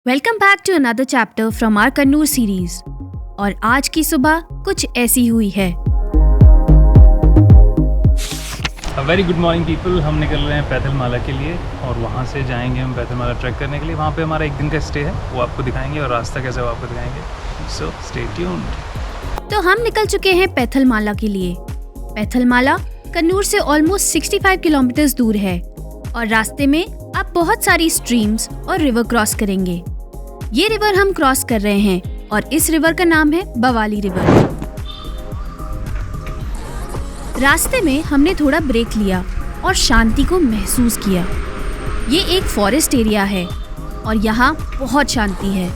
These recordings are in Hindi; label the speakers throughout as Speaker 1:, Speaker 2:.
Speaker 1: Welcome back to another chapter from our Kannur series. और आज की सुबह कुछ ऐसी हुई है।
Speaker 2: Very good morning people. हम निकल रहे हैं पैथलमाला के लिए और वहाँ से जाएंगे हम पैथलमाला ट्रैक करने के लिए। वहाँ पे हमारा एक दिन का स्टे है, वो आपको दिखाएंगे और रास्ता कैसे वो आपको दिखाएंगे। So stay tuned.
Speaker 1: तो हम निकल चुके हैं पैथलमाला के लिए। पैथलमाला कन्नूर से ऑलमोस्ट 65 किलोमीटर दूर है और रास्ते में आप बहुत सारी स्ट्रीम्स और रिवर क्रॉस करेंगे। ये रिवर हम क्रॉस कर रहे हैं और इस रिवर का नाम है बवाली रिवर। रास्ते में हमने थोड़ा ब्रेक लिया और शांति को महसूस किया। ये एक फॉरेस्ट एरिया है और यहाँ बहुत शांति है।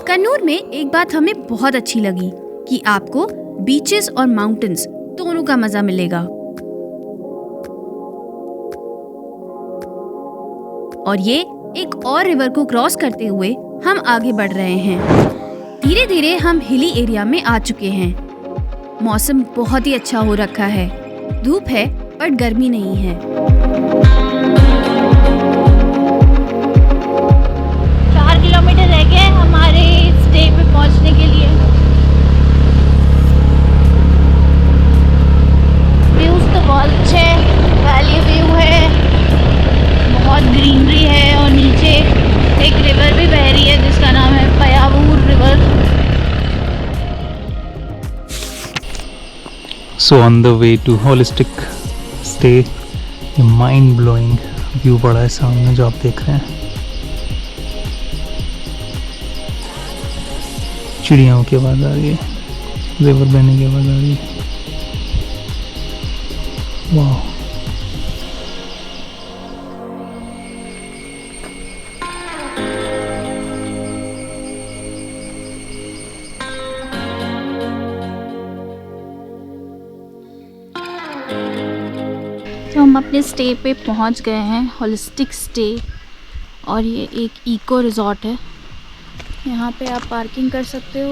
Speaker 1: कन्नूर में एक बात हमें बहुत अच्छी लगी कि आपको बीचेस और माउंटेन्स दोनों का मजा मिलेगा। और ये एक और रिवर को क्रॉस करते हुए हम आगे बढ़ रहे हैं। धीरे धीरे हम हिली एरिया में आ चुके हैं। मौसम बहुत ही अच्छा हो रखा है। धूप है पर गर्मी नहीं है।
Speaker 3: 4 किलोमीटर रह गए हमारे स्टे पे पहुंचने के लिए। व्यूज तो बहुत अच्छे, वैली व्यू है, बहुत ग्रीनरी है और नीचे एक रिवर भी बह रही है जिसका नाम है Payyavoor river.
Speaker 2: So on the way to holistic stay. ये माइंड ब्लोइंग व्यू पड़ा है सामने जो आप देख रहे हैं। चिड़ियाओं की आवाज़ आ रही है, रिवर बहने की आवाज़ आ रही है। वाह,
Speaker 3: तो हम अपने स्टे पे पहुंच गए हैं, होलिस्टिक स्टे। और ये एक इको रिजॉर्ट है। यहाँ पे आप पार्किंग कर सकते हो।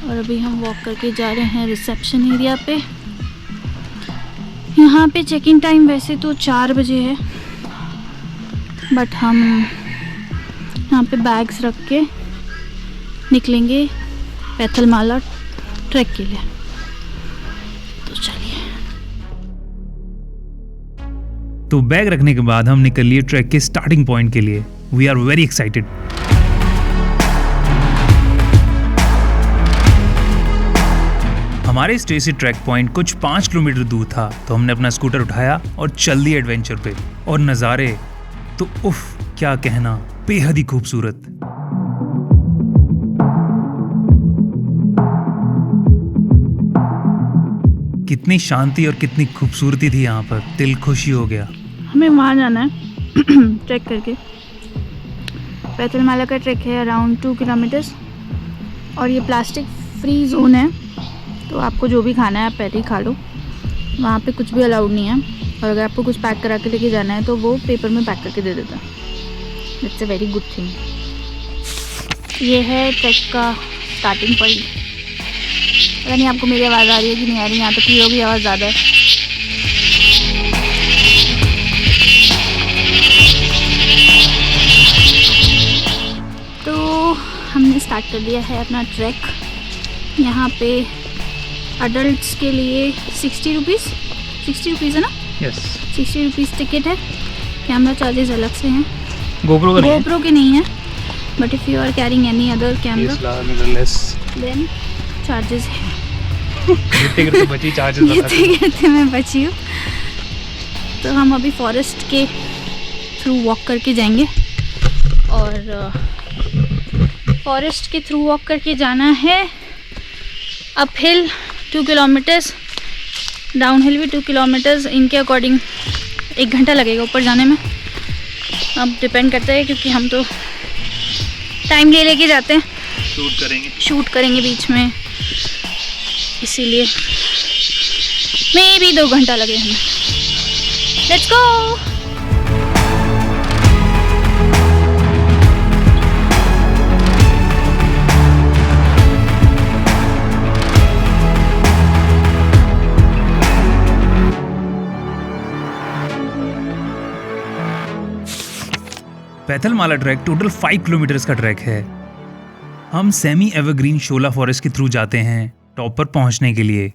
Speaker 3: और अभी हम वॉक करके जा रहे हैं रिसेप्शन एरिया पे। यहाँ पे चेक इन टाइम वैसे तो 4 बजे है, बट हम यहाँ पे बैग्स रख के निकलेंगे पैथलमाला ट्रैक के लिए। तो चलिए।
Speaker 2: तो बैग रखने के बाद हम निकल लिए ट्रैक के स्टार्टिंग पॉइंट के लिए। We are very excited. हमारे स्टे से ट्रैक पॉइंट कुछ 5 किलोमीटर दूर था, तो हमने अपना स्कूटर उठाया और चल दिए एडवेंचर पे। और नज़ारे तो उफ, क्या कहना, बेहद ही खूबसूरत। कितनी शांति और कितनी खूबसूरती थी यहाँ पर, दिल खुशी हो गया।
Speaker 3: हमें वहाँ जाना है ट्रैक करके। पैथलमाला का ट्रैक है अराउंड 2 किलोमीटर्स और ये प्लास्टिक फ्री जोन है, तो आपको जो भी खाना है आप पहले ही खा लो। वहाँ पे कुछ भी अलाउड नहीं है और अगर आपको कुछ पैक करा के लेके जाना है तो वो पेपर में पैक करके दे देता है। It's a very good thing. ये है ट्रैक का स्टार्टिंग पॉइंट। पता नहीं आपको मेरी आवाज़ आ रही है कि नहीं आ रही। यहाँ पे कीड़ों की आवाज़ ज़्यादा है। तो हमने स्टार्ट कर दिया है अपना ट्रैक। यहाँ पे अडल्ट्स के लिए 60 रुपीज़ है ना?
Speaker 2: यस,
Speaker 3: 60 रुपीज़ टिकट है। कैमरा चार्जेस अलग से हैं।
Speaker 2: गोप्रो
Speaker 3: के नहीं है, but if you are carrying any other camera then charges है। जितने मैं बची हूँ। तो हम अभी फॉरेस्ट के थ्रू वॉक करके जाएंगे और फॉरेस्ट के थ्रू वॉक करके जाना है। Up hill 2 kilometres, down hill भी 2 किलोमीटर्स। इनके अकॉर्डिंग 1 घंटा लगेगा ऊपर जाने में। अब डिपेंड करता है क्योंकि हम तो टाइम ले लेके जाते हैं, शूट करेंगे बीच में, इसीलिए मे भी 2 घंटा लगे हमें। Let's go.
Speaker 2: Paithalmala track total 5 kilometres का ट्रैक है। हम सेमी एवरग्रीन शोला फॉरेस्ट के थ्रू जाते हैं टॉप पर पहुंचने के लिए।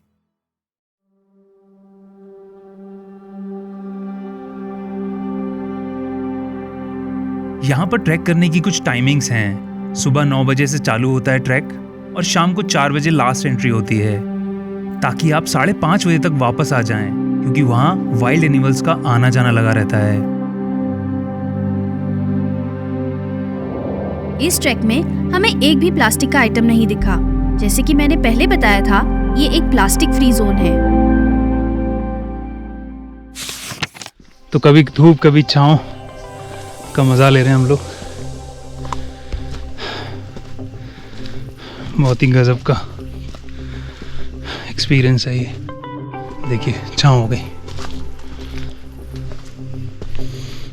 Speaker 2: यहाँ पर ट्रैक करने की कुछ टाइमिंग्स हैं। सुबह 9 बजे से चालू होता है ट्रैक और शाम को 4 बजे लास्ट एंट्री होती है, ताकि आप 5:30 बजे तक वापस आ जाएं, क्योंकि वहाँ वाइल्ड एनिमल्स का आना जाना लगा रहता है।
Speaker 1: इस ट्रैक में हमें एक भी प्लास्टिक का आइटम नहीं दिखा। जैसे कि मैंने पहले बताया था, ये एक प्लास्टिक फ्री जोन है।
Speaker 2: तो कभी धूप कभी छांव का मजा ले रहे हैं हम लोग। बहुत ही गजब का एक्सपीरियंस है ये। देखिए छांव हो गई,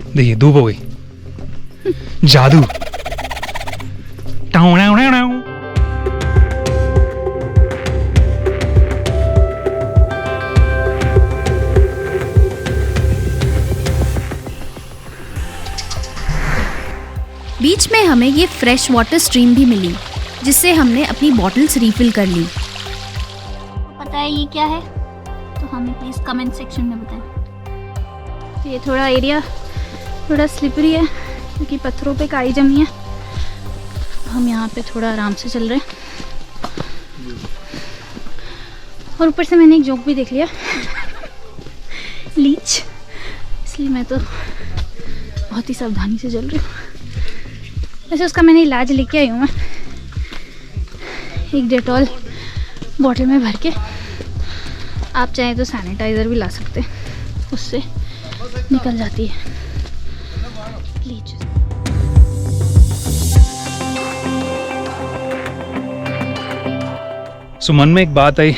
Speaker 2: देखिए धूप हो गई, जादू।
Speaker 1: बीच में हमें ये फ्रेश वाटर स्ट्रीम भी मिली, जिससे हमने अपनी बॉटल्स रिफिल कर ली।
Speaker 3: पता है ये क्या है तो हमें प्लीज़ कमेंट सेक्शन में बताएं। तो ये थोड़ा एरिया थोड़ा स्लिपरी है क्योंकि पत्थरों पे काई जमी है। हम यहाँ पे थोड़ा आराम से चल रहे हैं और ऊपर से मैंने एक जोक भी देख लिया लीच, इसलिए मैं तो बहुत ही सावधानी से चल रही हूँ। वैसे उसका मैंने इलाज लेके आई हूँ मैं, एक डेटॉल बॉटल में भर के। आप चाहें तो सैनिटाइज़र भी ला सकते हैं, उससे निकल जाती है लीच।
Speaker 2: सो मन में एक बात आई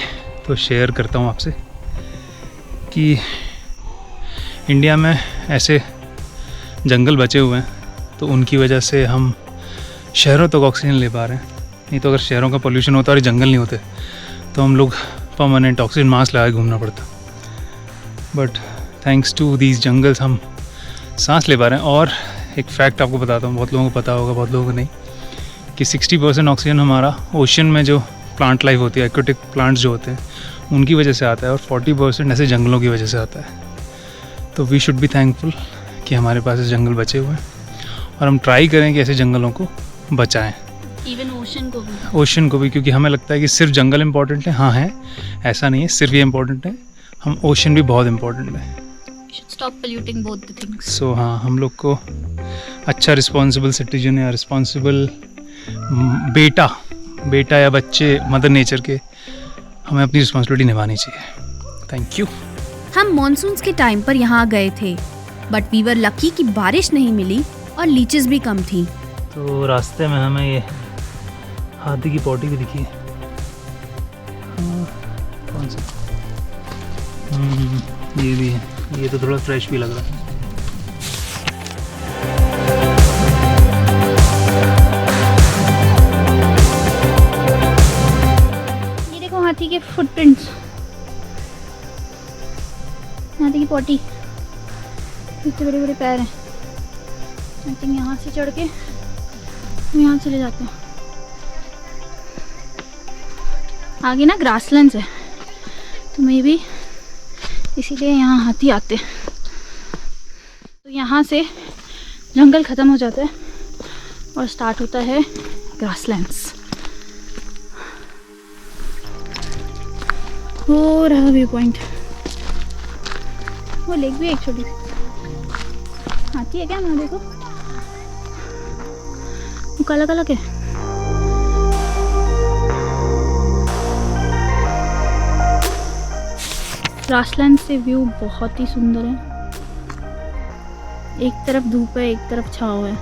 Speaker 2: तो शेयर करता हूँ आपसे कि इंडिया में ऐसे जंगल बचे हुए हैं, तो उनकी वजह से हम शहरों तक ऑक्सीजन ले पा रहे हैं। नहीं तो अगर शहरों का पोल्यूशन होता और ये जंगल नहीं होते तो हम लोग परमानेंट ऑक्सीजन मास्क लगा के घूमना पड़ता। But thanks to these jungles हम सांस ले पा रहे हैं। और एक फैक्ट आपको बताता हूँ, बहुत लोगों को पता होगा, बहुत लोगों को नहीं, कि 60% ऑक्सीजन हमारा ओशन में जो प्लांट लाइफ होती है, एक्वेटिक प्लांट्स जो होते हैं, उनकी वजह से आता है और 40% ऐसे जंगलों की वजह से आता है। तो वी शुड बी थैंकफुल कि हमारे पास ऐसे जंगल बचे हुए हैं और हम ट्राई करें कि ऐसे जंगलों को बचाएं।
Speaker 3: इवन
Speaker 2: ओशन को भी, क्योंकि हमें लगता है कि सिर्फ जंगल इम्पॉर्टेंट है। हाँ है, ऐसा नहीं है, सिर्फ ये इम्पॉर्टेंट है, हम ओशन भी बहुत इम्पॉर्टेंट है।
Speaker 3: Stop polluting both the things.
Speaker 2: So हाँ, हम लोग को अच्छा रिस्पॉन्सिबल सिटीजन या रिस्पॉन्सिबल बेटा या बच्चे मदर नेचर के, हमें अपनी रिस्पॉन्सिबिलिटी निभानी चाहिए। Thank you.
Speaker 1: हम मॉनसून्स के टाइम पर यहाँ गए थे, बट वी वर लकी कि बारिश नहीं मिली और लीचेस भी कम थी।
Speaker 2: तो रास्ते में हमें ये हाथी की पॉटी भी दिखी है। कौन सा? ये भी है, ये तो थोड़ा फ्रेश भी लग रहा है।
Speaker 3: ये देखो हाथी के फुटप्रिंट्स, हाथी की पॉटी, इतने बड़े बड़े पैर हैं। आई थिंक यहाँ से चढ़ के हम यहाँ चले जाते हैं। आगे ना ग्रासलैंड्स है, तो मे भी इसीलिए यहाँ हाथी आते हैं। तो यहाँ से जंगल ख़त्म हो जाता है और स्टार्ट होता है ग्रासलैंड्स। हो रहा व्यू पॉइंट, वो लेक भी एक छोटी सी। हाथी है क्या? मैं देखो, वो काला काला क्या है? ग्रासलैंड से व्यू बहुत ही सुंदर है। एक तरफ धूप है, एक तरफ छाँव है।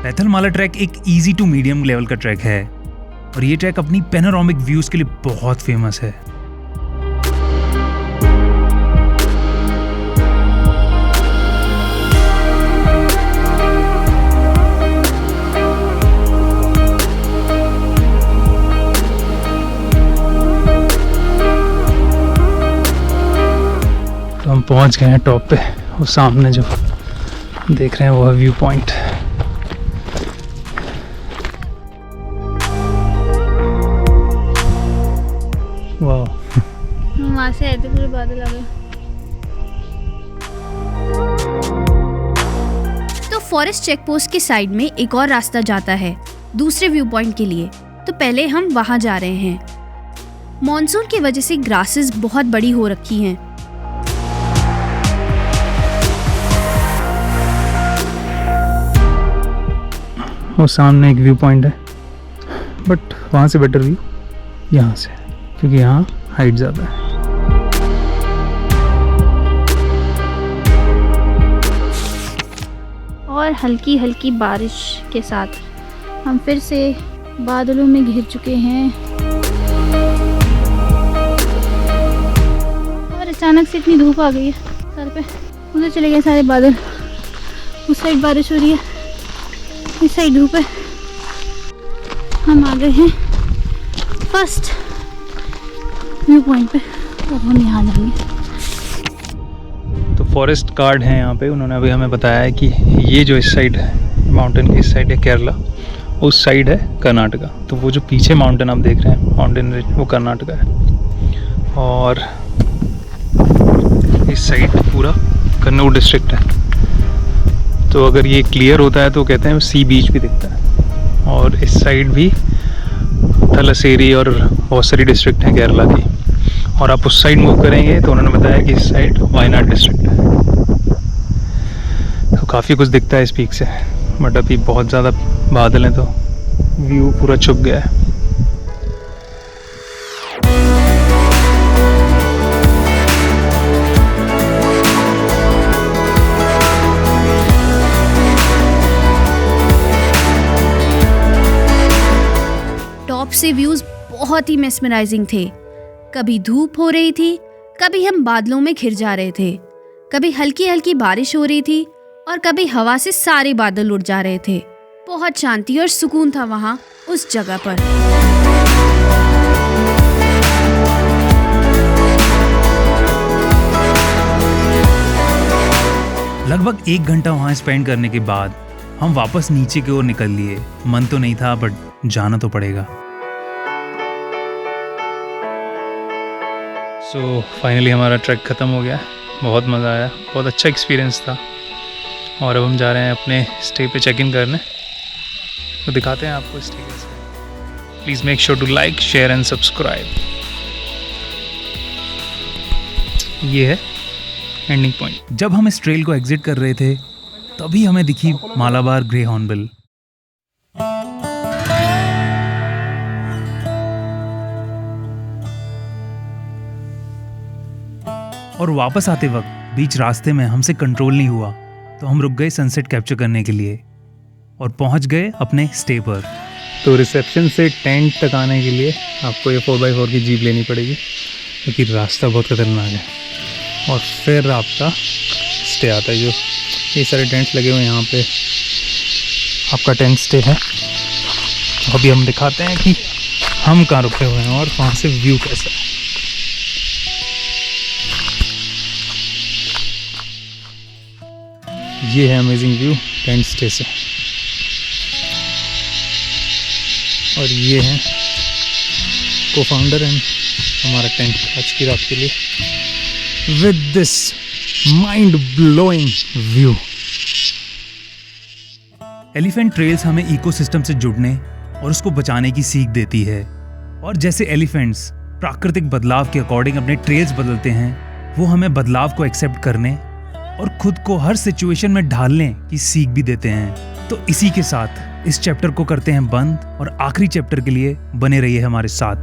Speaker 2: पैथलमाला ट्रैक एक इजी टू मीडियम लेवल का ट्रैक है और ये ट्रैक अपनी पैनोरामिक व्यूज के लिए बहुत फेमस है। पहुंच गए हैं टॉप पे। वो सामने जो देख रहे हैं वो है व्यू पॉइंट। वाह,
Speaker 3: वहाँ से आए थे पूरे बादल आ गए।
Speaker 1: तो फॉरेस्ट चेक पोस्ट की साइड में एक और रास्ता जाता है दूसरे व्यू पॉइंट के लिए, तो पहले हम वहां जा रहे हैं। मॉनसून की वजह से ग्रासेस बहुत बड़ी हो रखी हैं।
Speaker 2: वो सामने एक व्यू पॉइंट है, बट वहाँ से बेटर व्यू यहाँ से, क्योंकि यहाँ हाइट ज़्यादा है।
Speaker 3: और हल्की हल्की बारिश के साथ हम फिर से बादलों में घिर चुके हैं। और अचानक से इतनी धूप आ गई है सर पे, उधर चले गए सारे बादल। उस साइड बारिश हो रही है, इस साइड धूप है। हम आ गए हैं फर्स्ट व्यू पॉइंट पे, अब हम यहाँ जाएंगे।
Speaker 2: तो फॉरेस्ट गार्ड हैं यहाँ पे, उन्होंने अभी हमें बताया है कि ये जो इस साइड है, माउंटेन की इस साइड है केरला, उस साइड है कर्नाटका। तो वो जो पीछे माउंटेन आप देख रहे हैं, माउंटेन रेंज, वो कर्नाटका है। और इस साइड पूरा कन्नूर डिस्ट्रिक्ट है। तो अगर ये क्लियर होता है तो कहते हैं सी बीच भी दिखता है। और इस साइड भी थलसेरी और बहुत सारी डिस्ट्रिक्ट हैं केरला की। और आप उस साइड मूव करेंगे तो उन्होंने बताया कि इस साइड वायनाड डिस्ट्रिक्ट है। तो काफ़ी कुछ दिखता है इस पीक से, बट अभी बहुत ज़्यादा बादल हैं तो व्यू पूरा छुप गया है।
Speaker 1: टॉप से व्यूज बहुत ही मेस्मराइजिंग थे। कभी धूप हो रही थी, कभी हम बादलों में घिर जा रहे थे, कभी हल्की हल्की बारिश हो रही थी और कभी हवा से सारे बादल उड़ जा रहे थे। बहुत शांति और सुकून था वहाँ उस जगह पर।
Speaker 4: लगभग 1 घंटा वहाँ स्पेंड करने के बाद हम वापस नीचे की ओर निकल लिए। मन तो नहीं था, बट जाना तो पड़ेगा।
Speaker 2: सो फाइनली हमारा ट्रैक ख़त्म हो गया। बहुत मज़ा आया, बहुत अच्छा एक्सपीरियंस था। और अब हम जा रहे हैं अपने स्टे पे चेक इन करने। तो दिखाते हैं आपको स्टे कैसे। Please make sure to like, share and subscribe. ये है एंडिंग पॉइंट।
Speaker 4: जब हम इस ट्रेल को एग्जिट कर रहे थे तभी हमें दिखी मालाबार ग्रे हॉर्नबिल। और वापस आते वक्त बीच रास्ते में हमसे कंट्रोल नहीं हुआ, तो हम रुक गए सनसेट कैप्चर करने के लिए और पहुंच गए अपने स्टे पर।
Speaker 2: तो रिसेप्शन से टेंट तक आने के लिए आपको ये 4x4 की जीप लेनी पड़ेगी, क्योंकि रास्ता बहुत खतरनाक है। और फिर आपका स्टे आता है, जो ये सारे टेंट्स लगे हुए हैं यहाँ पे, आपका टेंट स्टे है। तो अभी हम दिखाते हैं कि हम कहाँ रुके हुए हैं और वहाँ से व्यू कैसा है। ये है अमेजिंग व्यू टेंट स्टे से। और ये हैं को-फाउंडर एंड हमारा टेंट आज की रात के लिए, with this mind blowing view.
Speaker 4: Elephant trails हमें इकोसिस्टम से जुड़ने और उसको बचाने की सीख देती है। और जैसे एलिफेंट्स प्राकृतिक बदलाव के अकॉर्डिंग अपने ट्रेल्स बदलते हैं, वो हमें बदलाव को एक्सेप्ट करने और खुद को हर सिचुएशन में ढालने की सीख भी देते हैं। तो इसी के साथ इस चैप्टर को करते हैं बंद और आखिरी चैप्टर के लिए बने रहिए हमारे साथ।